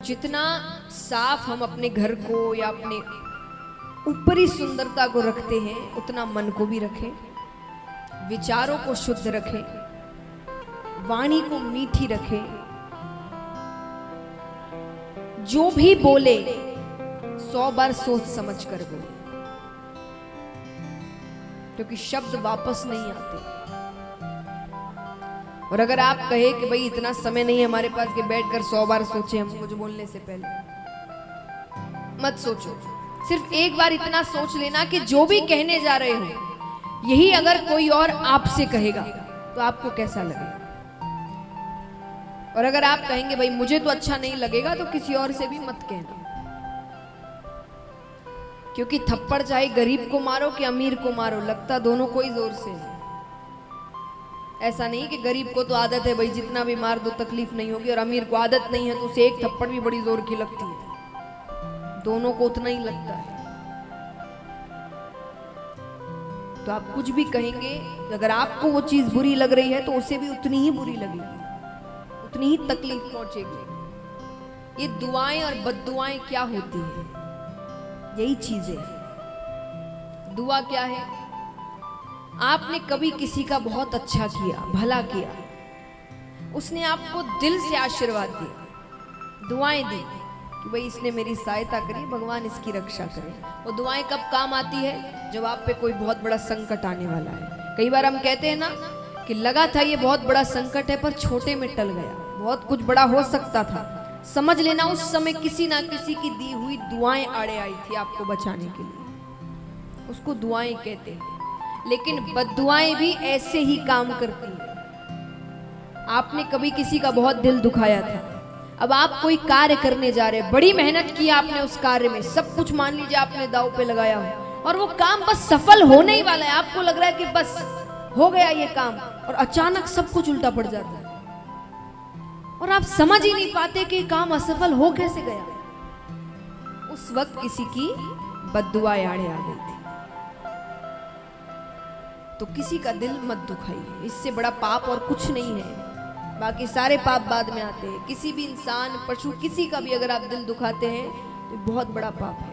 जितना साफ हम अपने घर को या अपने ऊपरी सुंदरता को रखते हैं, उतना मन को भी रखें, विचारों को शुद्ध रखें, वाणी को मीठी रखें। जो भी बोले 100 बार सोच समझ कर बोले, क्योंकि शब्द वापस नहीं आते। और अगर आप कहे कि भाई इतना समय नहीं है हमारे पास कि बैठकर 100 बार सोचे हम कुछ बोलने से पहले, मत सोचो। सिर्फ एक बार इतना सोच लेना कि जो भी कहने जा रहे हो, यही अगर कोई और आपसे कहेगा तो आपको कैसा लगेगा। और अगर आप कहेंगे भाई मुझे तो अच्छा नहीं लगेगा, तो किसी और से भी मत कहना, क्योंकि थप्पड़ चाहे गरीब को मारो कि अमीर को मारो, लगता दोनों को ही जोर से है। ऐसा नहीं कि गरीब को तो आदत है भाई जितना भी मार दो तकलीफ नहीं होगी, और अमीर को आदत नहीं है तो उसे एक थप्पड़ भी बड़ी जोर की लगती है। दोनों को उतना ही लगता है। तो आप कुछ भी कहेंगे, अगर आपको वो चीज बुरी लग रही है तो उसे भी उतनी ही बुरी लगेगी, उतनी ही तकलीफ पहुंचेगी। ये दुआएं और बद्दुआएं क्या होती है, यही चीजें हैं। दुआ क्या है? आपने कभी किसी का बहुत अच्छा किया, भला किया, उसने आपको दिल से आशीर्वाद दिया, दुआएं दी कि भाई इसने मेरी सहायता करी, भगवान इसकी रक्षा करे। वो दुआएं कब काम आती है? जब आप पे कोई बहुत बड़ा संकट आने वाला है। कई बार हम कहते हैं ना कि लगा था ये बहुत बड़ा संकट है पर छोटे में टल गया, बहुत कुछ बड़ा हो सकता था। समझ लेना उस समय किसी ना किसी की दी हुई दुआएं आड़े आई थी आपको बचाने के लिए, उसको दुआएं कहते हैं। लेकिन बद्दुआएं भी ऐसे ही काम करती हैं। आपने कभी किसी का बहुत दिल दुखाया था, अब आप कोई कार्य करने जा रहे हैं, बड़ी मेहनत की आपने उस कार्य में, सब कुछ मान लीजिए आपने दांव पे लगाया हो, और वो काम बस सफल होने ही वाला है, आपको लग रहा है कि बस हो गया ये काम, और अचानक सब कुछ उल्टा पड़ जाता है और आप समझ ही नहीं पाते कि काम असफल हो कैसे गया। उस वक्त किसी की बद्दुआएं आड़े आ गई थी। तो किसी का दिल मत दुखाइए, इससे बड़ा पाप और कुछ नहीं है। बाकी सारे पाप बाद में आते हैं। किसी भी इंसान, पशु, किसी का भी अगर आप दिल दुखाते हैं तो बहुत बड़ा पाप है।